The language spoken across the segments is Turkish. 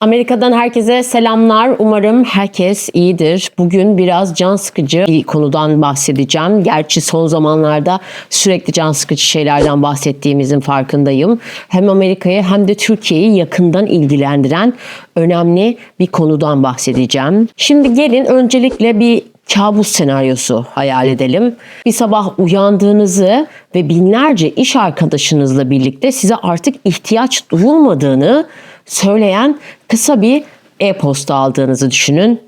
Amerika'dan herkese selamlar. Umarım herkes iyidir. Bugün biraz can sıkıcı bir konudan bahsedeceğim. Gerçi son zamanlarda sürekli can sıkıcı şeylerden bahsettiğimizin farkındayım. Hem Amerika'yı hem de Türkiye'yi yakından ilgilendiren önemli bir konudan bahsedeceğim. Şimdi gelin öncelikle bir kabus senaryosu hayal edelim. Bir sabah uyandığınızı ve binlerce iş arkadaşınızla birlikte size artık ihtiyaç duyulmadığını söyleyen kısa bir e-posta aldığınızı düşünün.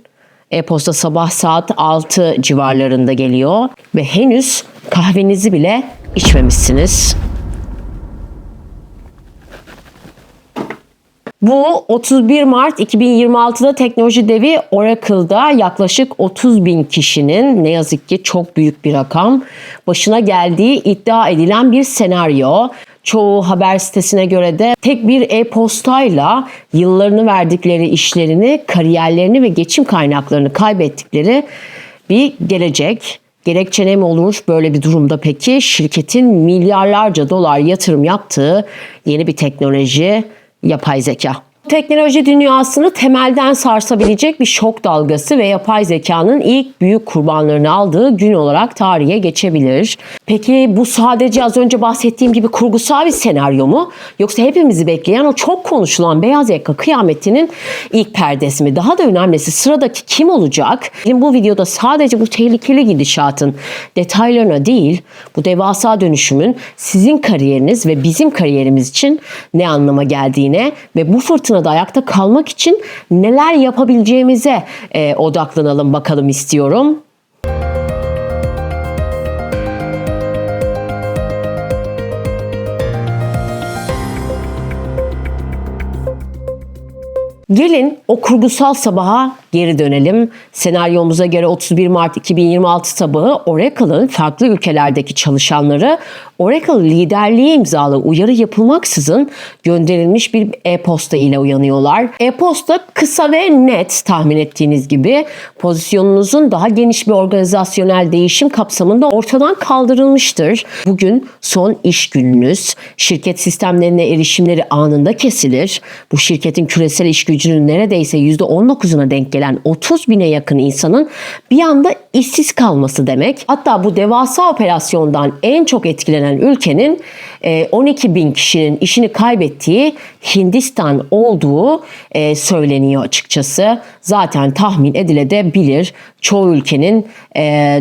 E-posta sabah saat 6 civarlarında geliyor ve henüz kahvenizi bile içmemişsiniz. Bu 31 Mart 2026'da teknoloji devi Oracle'da yaklaşık 30 bin kişinin, ne yazık ki çok büyük bir rakam, başına geldiği iddia edilen bir senaryo. Çoğu haber sitesine göre de tek bir e-postayla yıllarını verdikleri işlerini, kariyerlerini ve geçim kaynaklarını kaybettikleri bir gelecek. Gerekçe ne mi olur böyle bir durumda peki? Şirketin milyarlarca dolar yatırım yaptığı yeni bir teknoloji, yapay zeka. Teknoloji dünyasını temelden sarsabilecek bir şok dalgası ve yapay zekanın ilk büyük kurbanlarını aldığı gün olarak tarihe geçebilir. Peki bu sadece az önce bahsettiğim gibi kurgusal bir senaryo mu? Yoksa hepimizi bekleyen o çok konuşulan beyaz yaka kıyametinin ilk perdesi mi? Daha da önemlisi sıradaki kim olacak? Bu videoda sadece bu tehlikeli gidişatın detaylarına değil, bu devasa dönüşümün sizin kariyeriniz ve bizim kariyerimiz için ne anlama geldiğine ve bu fırtınada ayakta kalmak için neler yapabileceğimize odaklanalım bakalım istiyorum. Gelin o kurgusal sabaha geri dönelim. Senaryomuza göre 31 Mart 2026 sabahı Oracle'ın farklı ülkelerdeki çalışanları Oracle liderliği imzalı uyarı yapılmaksızın gönderilmiş bir e-posta ile uyanıyorlar. E-posta kısa ve net, tahmin ettiğiniz gibi pozisyonunuzun daha geniş bir organizasyonel değişim kapsamında ortadan kaldırılmıştır. Bugün son iş gününüz. Şirket sistemlerine erişimleri anında kesilir. Bu şirketin küresel iş gücünün neredeyse %19'una denk gelen 30 bine yakın insanın bir anda işsiz kalması demek. Hatta bu devasa operasyondan en çok etkilenen ülkenin 12 bin kişinin işini kaybettiği Hindistan olduğu söyleniyor açıkçası. Zaten tahmin edilebilir. Çoğu ülkenin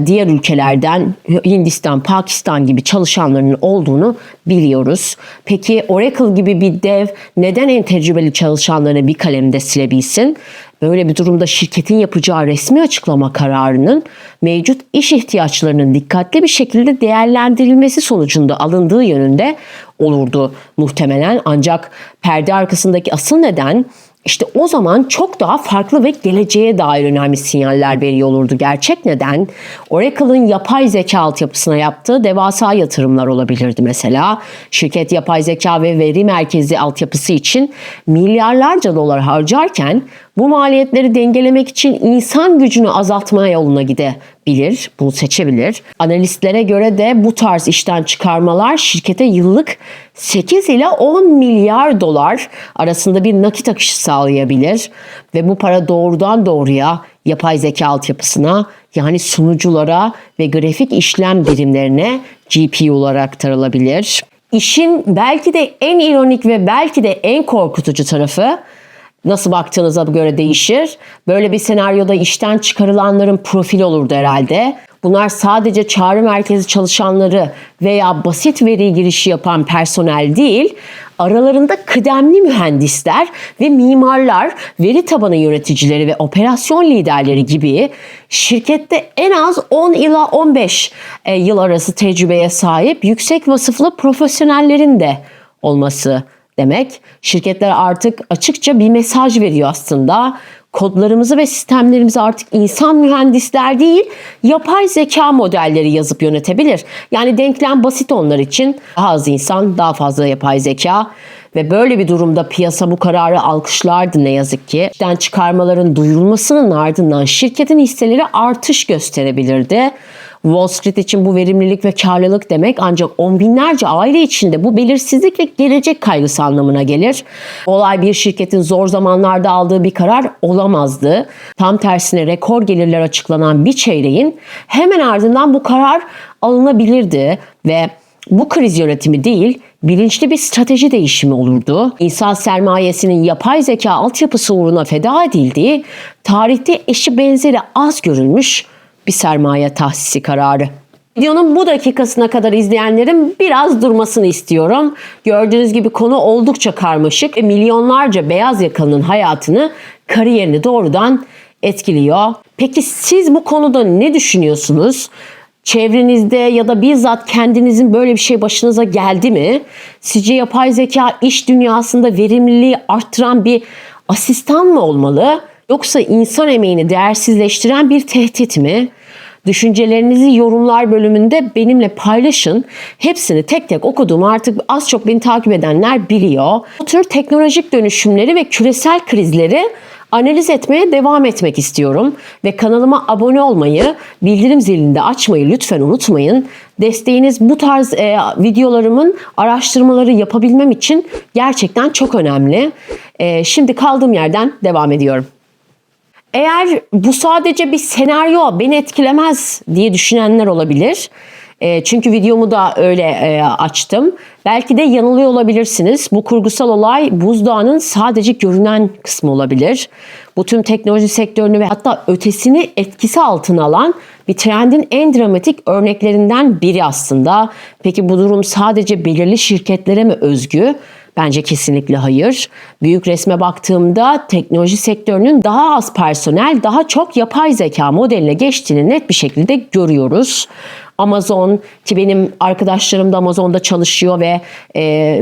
diğer ülkelerden Hindistan, Pakistan gibi çalışanlarının olduğunu biliyoruz. Peki Oracle gibi bir dev neden en tecrübeli çalışanlarını bir kalemde silebilsin? Böyle bir durumda şirketin yapacağı resmi açıklama kararının mevcut iş ihtiyaçlarının dikkatli bir şekilde değerlendirilmesi sonucunda alındığı yönünde olurdu muhtemelen. Ancak perde arkasındaki asıl neden işte o zaman çok daha farklı ve geleceğe dair önemli sinyaller veriyor olurdu. Gerçek neden Oracle'ın yapay zeka altyapısına yaptığı devasa yatırımlar olabilirdi mesela. Şirket yapay zeka ve veri merkezi altyapısı için milyarlarca dolar harcarken bu maliyetleri dengelemek için insan gücünü azaltmaya yoluna gidebilir, bunu seçebilir. Analistlere göre de bu tarz işten çıkarmalar şirkete yıllık 8 ile 10 milyar dolar arasında bir nakit akışı sağlayabilir. Ve bu para doğrudan doğruya yapay zeka altyapısına, yani sunuculara ve grafik işlem birimlerine GPU'lara aktarılabilir. İşin belki de en ironik ve belki de en korkutucu tarafı, nasıl baktığınıza göre değişir. Böyle bir senaryoda işten çıkarılanların profili olurdu herhalde. Bunlar sadece çağrı merkezi çalışanları veya basit veri girişi yapan personel değil, aralarında kıdemli mühendisler ve mimarlar, veri tabanı yöneticileri ve operasyon liderleri gibi şirkette en az 10 ila 15 yıl arası tecrübeye sahip yüksek vasıflı profesyonellerin de olması demek. Şirketler artık açıkça bir mesaj veriyor aslında. Kodlarımızı ve sistemlerimizi artık insan mühendisler değil, yapay zeka modelleri yazıp yönetebilir. Yani denklem basit onlar için. Daha az insan, daha fazla yapay zeka. Ve böyle bir durumda piyasa bu kararı alkışlardı ne yazık ki. İşten çıkarmaların duyurulmasının ardından şirketin hisseleri artış gösterebilirdi. Wall Street için bu verimlilik ve karlılık demek, ancak on binlerce aile içinde bu belirsizlik ve gelecek kaygısı anlamına gelir. Olay bir şirketin zor zamanlarda aldığı bir karar olamazdı. Tam tersine rekor gelirler açıklanan bir çeyreğin hemen ardından bu karar alınabilirdi ve bu kriz yönetimi değil, bilinçli bir strateji değişimi olurdu. İnsan sermayesinin yapay zeka altyapısı uğruna feda edildiği, tarihte eşi benzeri az görülmüş bir sermaye tahsisi kararı. Videonun bu dakikasına kadar izleyenlerin biraz durmasını istiyorum. Gördüğünüz gibi konu oldukça karmaşık ve milyonlarca beyaz yakalının hayatını, kariyerini doğrudan etkiliyor. Peki siz bu konuda ne düşünüyorsunuz? Çevrenizde ya da bizzat kendinizin böyle bir şey başınıza geldi mi? Sizce yapay zeka iş dünyasında verimliliği arttıran bir asistan mı olmalı? Yoksa insan emeğini değersizleştiren bir tehdit mi? Düşüncelerinizi yorumlar bölümünde benimle paylaşın. Hepsini tek tek okudum. Artık az çok beni takip edenler biliyor. Bu tür teknolojik dönüşümleri ve küresel krizleri analiz etmeye devam etmek istiyorum. Ve kanalıma abone olmayı, bildirim zilini de açmayı lütfen unutmayın. Desteğiniz bu tarz videolarımın araştırmaları yapabilmem için gerçekten çok önemli. Şimdi kaldığım yerden devam ediyorum. Eğer bu sadece bir senaryo, beni etkilemez diye düşünenler olabilir. Çünkü videomu da öyle açtım. Belki de yanılıyor olabilirsiniz. Bu kurgusal olay buzdağının sadece görünen kısmı olabilir. Bu tüm teknoloji sektörünü ve hatta ötesini etkisi altına alan bir trendin en dramatik örneklerinden biri aslında. Peki bu durum sadece belirli şirketlere mi özgü? Bence kesinlikle hayır. Büyük resme baktığımda teknoloji sektörünün daha az personel, daha çok yapay zeka modeline geçtiğini net bir şekilde görüyoruz. Amazon, ki benim arkadaşlarım da Amazon'da çalışıyor ve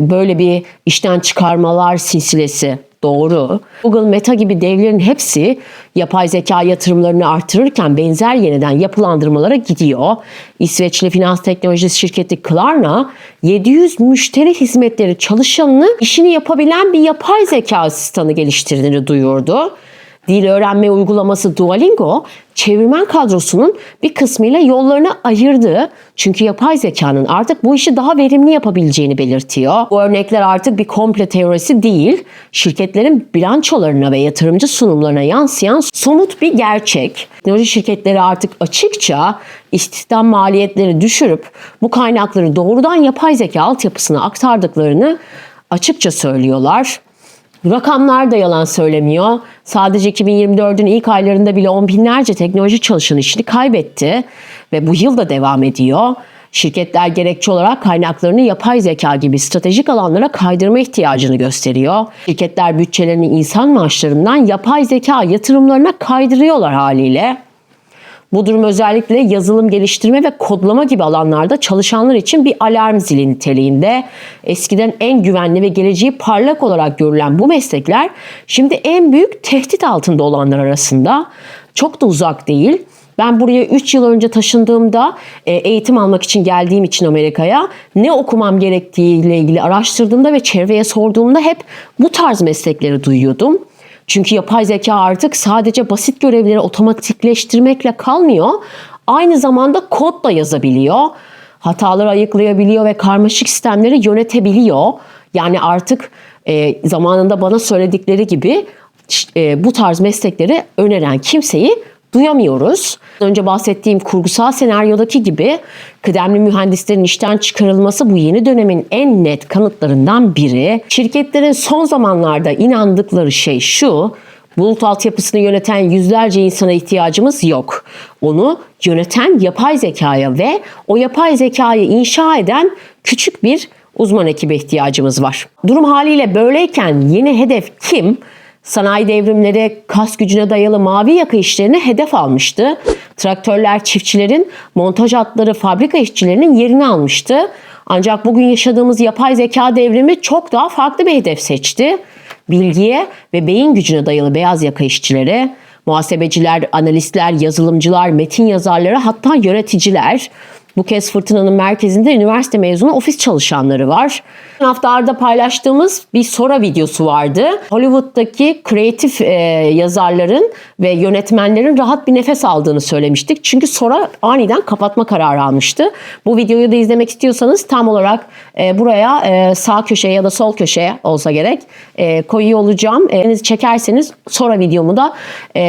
böyle bir işten çıkarmalar silsilesi doğru. Google, Meta gibi devlerin hepsi yapay zeka yatırımlarını artırırken benzer yeniden yapılandırmalara gidiyor. İsveçli finans teknolojisi şirketi Klarna, 700 müşteri hizmetleri çalışanını işini yapabilen bir yapay zeka asistanı geliştirdiğini duyurdu. Dil öğrenme uygulaması Duolingo, çevirmen kadrosunun bir kısmıyla yollarını ayırdı. Çünkü yapay zekanın artık bu işi daha verimli yapabileceğini belirtiyor. Bu örnekler artık bir komple teorisi değil, şirketlerin bilançolarına ve yatırımcı sunumlarına yansıyan somut bir gerçek. Teknoloji şirketleri artık açıkça istihdam maliyetleri düşürüp bu kaynakları doğrudan yapay zeka altyapısına aktardıklarını açıkça söylüyorlar. Rakamlar da yalan söylemiyor. Sadece 2024'ün ilk aylarında bile on binlerce teknoloji çalışanı işini kaybetti ve bu yıl da devam ediyor. Şirketler gerekçe olarak kaynaklarını yapay zeka gibi stratejik alanlara kaydırma ihtiyacını gösteriyor. Şirketler bütçelerini insan maaşlarından yapay zeka yatırımlarına kaydırıyorlar haliyle. Bu durum özellikle yazılım geliştirme ve kodlama gibi alanlarda çalışanlar için bir alarm zili niteliğinde. Eskiden en güvenli ve geleceği parlak olarak görülen bu meslekler şimdi en büyük tehdit altında olanlar arasında. Çok da uzak değil. Ben buraya 3 yıl önce taşındığımda eğitim almak için geldiğim için Amerika'ya ne okumam gerektiğiyle ilgili araştırdığımda ve çevreye sorduğumda hep bu tarz meslekleri duyuyordum. Çünkü yapay zeka artık sadece basit görevleri otomatikleştirmekle kalmıyor. Aynı zamanda kod da yazabiliyor. Hataları ayıklayabiliyor ve karmaşık sistemleri yönetebiliyor. Yani artık zamanında bana söyledikleri gibi bu tarz meslekleri öneren kimseyi duyamıyoruz. Önce bahsettiğim kurgusal senaryodaki gibi kıdemli mühendislerin işten çıkarılması bu yeni dönemin en net kanıtlarından biri. Şirketlerin son zamanlarda inandıkları şey şu: bulut altyapısını yöneten yüzlerce insana ihtiyacımız yok. Onu yöneten yapay zekaya ve o yapay zekayı inşa eden küçük bir uzman ekibe ihtiyacımız var. Durum haliyle böyleyken yeni hedef kim? Sanayi devrimleri kas gücüne dayalı mavi yaka işlerini hedef almıştı. Traktörler çiftçilerin, montaj hatları fabrika işçilerinin yerini almıştı. Ancak bugün yaşadığımız yapay zeka devrimi çok daha farklı bir hedef seçti. Bilgiye ve beyin gücüne dayalı beyaz yaka işçileri, muhasebeciler, analistler, yazılımcılar, metin yazarları, hatta yöneticiler. Bu kez fırtınanın merkezinde üniversite mezunu ofis çalışanları var. Geçen haftalarda paylaştığımız bir Sora videosu vardı. Hollywood'daki kreatif yazarların ve yönetmenlerin rahat bir nefes aldığını söylemiştik. Çünkü Sora aniden kapatma kararı almıştı. Bu videoyu da izlemek istiyorsanız tam olarak buraya sağ köşeye ya da sol köşeye olsa gerek koyuyor olacağım. Çekerseniz Sora videomu da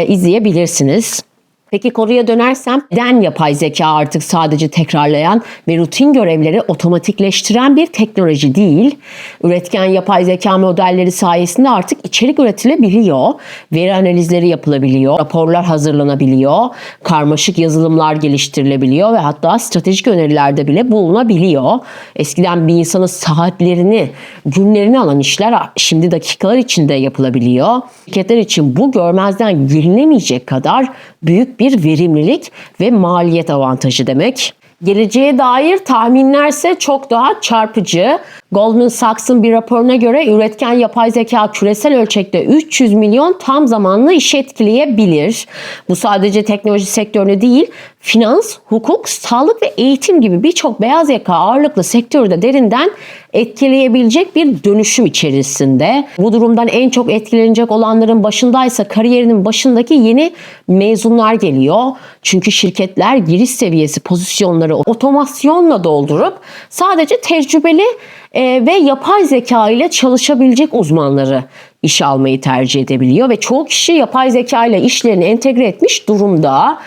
izleyebilirsiniz. Peki konuya dönersem, neden yapay zeka artık sadece tekrarlayan ve rutin görevleri otomatikleştiren bir teknoloji değil? Üretken yapay zeka modelleri sayesinde artık içerik üretilebiliyor, veri analizleri yapılabiliyor, raporlar hazırlanabiliyor, karmaşık yazılımlar geliştirilebiliyor ve hatta stratejik önerilerde bile bulunabiliyor. Eskiden bir insanın saatlerini, günlerini alan işler şimdi dakikalar içinde yapılabiliyor. Şirketler için bu görmezden gelinemeyecek kadar büyük bir verimlilik ve maliyet avantajı demek. Geleceğe dair tahminlerse çok daha çarpıcı. Goldman Sachs'ın bir raporuna göre üretken yapay zeka küresel ölçekte 300 milyon tam zamanlı işi etkileyebilir. Bu sadece teknoloji sektörünü değil, finans, hukuk, sağlık ve eğitim gibi birçok beyaz yaka ağırlıklı sektörü de derinden etkileyebilecek bir dönüşüm içerisinde. Bu durumdan en çok etkilenecek olanların başındaysa kariyerinin başındaki yeni mezunlar geliyor. Çünkü şirketler giriş seviyesi pozisyonları otomasyonla doldurup sadece tecrübeli ve yapay zeka ile çalışabilecek uzmanları işe almayı tercih edebiliyor ve çoğu kişi yapay zeka ile işlerini entegre etmiş durumda.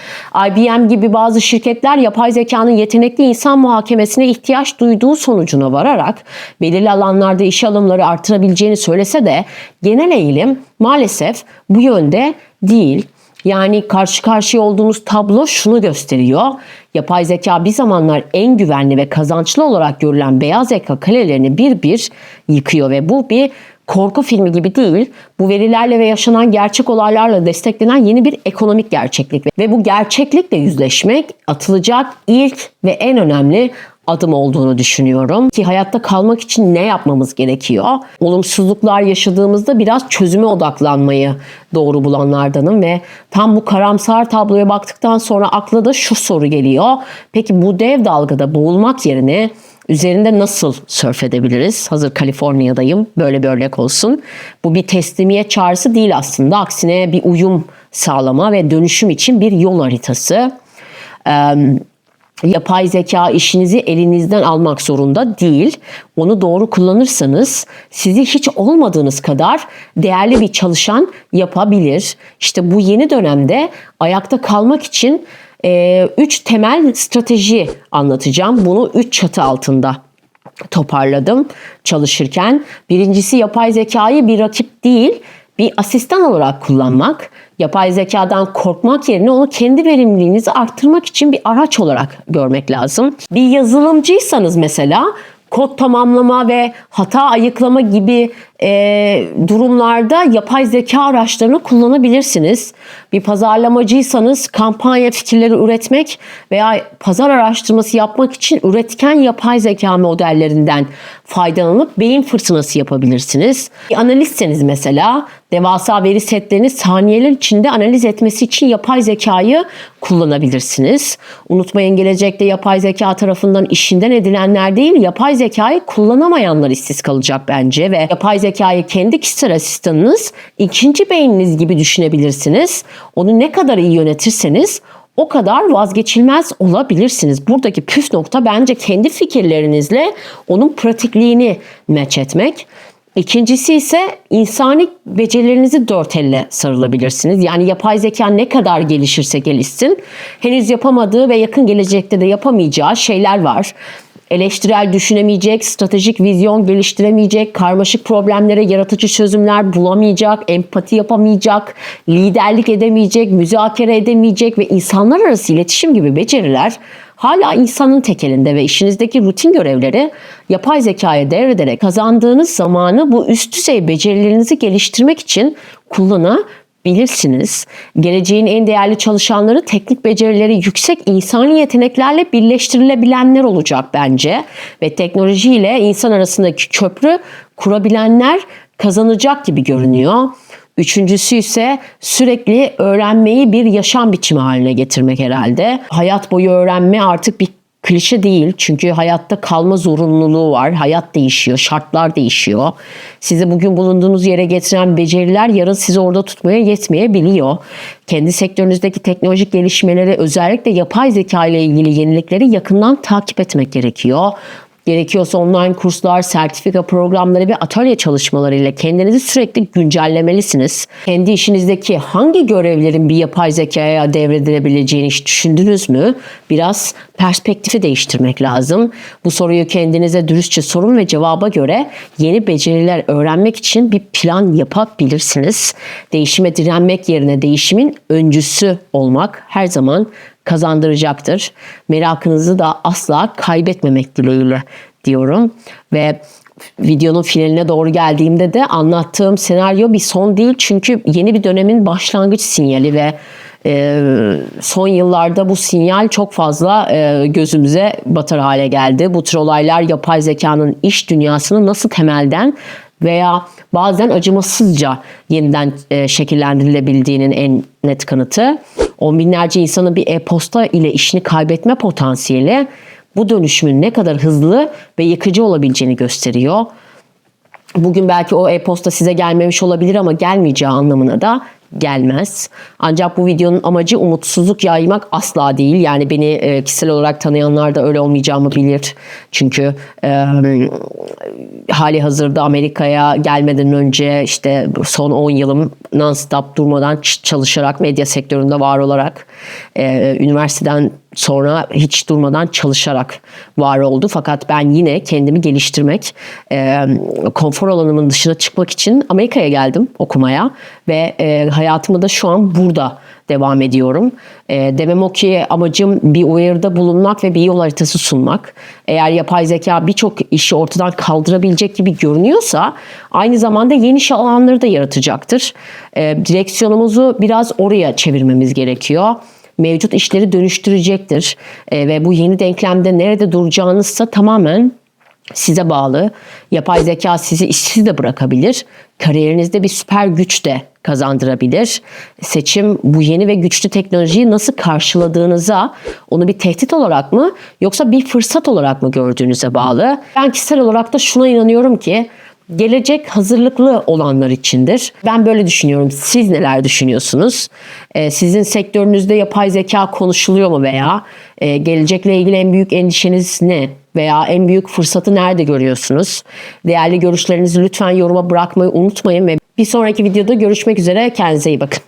IBM gibi bazı şirketler yapay zekanın yetenekli insan muhakemesine ihtiyaç duyduğu sonucuna vararak belirli alanlarda iş alımları artırabileceğini söylese de genel eğilim maalesef bu yönde değil. Yani karşı karşıya olduğumuz tablo şunu gösteriyor. Yapay zeka bir zamanlar en güvenli ve kazançlı olarak görülen beyaz yaka kalelerini bir bir yıkıyor ve bu bir korku filmi gibi değil. Bu verilerle ve yaşanan gerçek olaylarla desteklenen yeni bir ekonomik gerçeklik ve bu gerçeklikle yüzleşmek atılacak ilk ve en önemli adım olduğunu düşünüyorum. Ki hayatta kalmak için ne yapmamız gerekiyor? Olumsuzluklar yaşadığımızda biraz çözüme odaklanmayı doğru bulanlardanım ve tam bu karamsar tabloya baktıktan sonra akla da şu soru geliyor. Peki bu dev dalgada boğulmak yerine üzerinde nasıl sörf edebiliriz? Hazır Kaliforniya'dayım. Böyle bir örnek olsun. Bu bir teslimiyet çağrısı değil aslında. Aksine bir uyum sağlama ve dönüşüm için bir yol haritası. Yapay zeka işinizi elinizden almak zorunda değil. Onu doğru kullanırsanız sizi hiç olmadığınız kadar değerli bir çalışan yapabilir. İşte bu yeni dönemde ayakta kalmak için 3 temel strateji anlatacağım. Bunu 3 çatı altında toparladım çalışırken. Birincisi, yapay zekayı bir rakip değil, bir asistan olarak kullanmak. Yapay zekadan korkmak yerine onu kendi verimliliğinizi arttırmak için bir araç olarak görmek lazım. Bir yazılımcıysanız mesela kod tamamlama ve hata ayıklama gibi durumlarda yapay zeka araçlarını kullanabilirsiniz. Bir pazarlamacıysanız kampanya fikirleri üretmek veya pazar araştırması yapmak için üretken yapay zeka modellerinden faydalanıp beyin fırtınası yapabilirsiniz. Bir analistseniz mesela devasa veri setlerini saniyeler içinde analiz etmesi için yapay zekayı kullanabilirsiniz. Unutmayın, gelecekte yapay zeka tarafından işinden edilenler değil, yapay zekayı kullanamayanlar işsiz kalacak bence ve yapay zekayı kendi kişisel asistanınız, ikinci beyniniz gibi düşünebilirsiniz. Onu ne kadar iyi yönetirseniz o kadar vazgeçilmez olabilirsiniz. Buradaki püf nokta bence kendi fikirlerinizle onun pratikliğini match etmek. İkincisi ise insani becerilerinizi dört elle sarılabilirsiniz. Yani yapay zeka ne kadar gelişirse gelişsin, henüz yapamadığı ve yakın gelecekte de yapamayacağı şeyler var. Eleştirel düşünemeyecek, stratejik vizyon geliştiremeyecek, karmaşık problemlere yaratıcı çözümler bulamayacak, empati yapamayacak, liderlik edemeyecek, müzakere edemeyecek ve insanlar arası iletişim gibi beceriler hala insanın tek elinde ve işinizdeki rutin görevleri yapay zekaya devrederek kazandığınız zamanı bu üst düzey becerilerinizi geliştirmek için kullanabilirsiniz. Geleceğin en değerli çalışanları teknik becerileri yüksek insani yeteneklerle birleştirilebilenler olacak bence. Ve teknolojiyle insan arasındaki köprü kurabilenler kazanacak gibi görünüyor. Üçüncüsü ise sürekli öğrenmeyi bir yaşam biçimi haline getirmek herhalde. Hayat boyu öğrenme artık bir klişe değil çünkü hayatta kalma zorunluluğu var. Hayat değişiyor, şartlar değişiyor. Sizi bugün bulunduğunuz yere getiren beceriler yarın sizi orada tutmaya yetmeyebiliyor. Kendi sektörünüzdeki teknolojik gelişmeleri, özellikle yapay zeka ile ilgili yenilikleri yakından takip etmek gerekiyor. Gerekiyorsa online kurslar, sertifika programları ve atölye çalışmalarıyla kendinizi sürekli güncellemelisiniz. Kendi işinizdeki hangi görevlerin bir yapay zekaya devredilebileceğini hiç düşündünüz mü? Biraz perspektifi değiştirmek lazım. Bu soruyu kendinize dürüstçe sorun ve cevaba göre yeni beceriler öğrenmek için bir plan yapabilirsiniz. Değişime direnmek yerine değişimin öncüsü olmak her zaman kazandıracaktır. Merakınızı da asla kaybetmemek dileğiyle diyorum. Ve videonun finaline doğru geldiğimde de anlattığım senaryo bir son değil. Çünkü yeni bir dönemin başlangıç sinyali ve son yıllarda bu sinyal çok fazla gözümüze batar hale geldi. Bu tür olaylar yapay zekanın iş dünyasını nasıl temelden veya bazen acımasızca yeniden şekillendirilebildiğinin en net kanıtı. On binlerce insanın bir e-posta ile işini kaybetme potansiyeli bu dönüşümün ne kadar hızlı ve yıkıcı olabileceğini gösteriyor. Bugün belki o e-posta size gelmemiş olabilir ama gelmeyeceği anlamına da gelmez. Ancak bu videonun amacı umutsuzluk yaymak asla değil. Yani beni kişisel olarak tanıyanlar da öyle olmayacağımı bilir. Çünkü hali hazırda Amerika'ya gelmeden önce işte son 10 yılım non-stop durmadan çalışarak medya sektöründe var olarak üniversiteden sonra hiç durmadan çalışarak var oldu. Fakat ben yine kendimi geliştirmek, konfor alanımın dışına çıkmak için Amerika'ya geldim okumaya ve hayatımı da şu an burada devam ediyorum. Demem o ki amacım bir uyarıda bulunmak ve bir yol haritası sunmak. Eğer yapay zeka birçok işi ortadan kaldırabilecek gibi görünüyorsa aynı zamanda yeni iş alanları da yaratacaktır. Direksiyonumuzu biraz oraya çevirmemiz gerekiyor. Mevcut işleri dönüştürecektir. Ve bu yeni denklemde nerede duracağınızsa tamamen size bağlı. Yapay zeka sizi işsiz de bırakabilir. Kariyerinizde bir süper güç de kazandırabilir. Seçim bu yeni ve güçlü teknolojiyi nasıl karşıladığınıza, onu bir tehdit olarak mı yoksa bir fırsat olarak mı gördüğünüze bağlı. Ben kişisel olarak da şuna inanıyorum ki gelecek hazırlıklı olanlar içindir. Ben böyle düşünüyorum. Siz neler düşünüyorsunuz? Sizin sektörünüzde yapay zeka konuşuluyor mu veya gelecekle ilgili en büyük endişeniz ne? Veya en büyük fırsatı nerede görüyorsunuz? Değerli görüşlerinizi lütfen yoruma bırakmayı unutmayın ve bir sonraki videoda görüşmek üzere. Kendinize iyi bakın.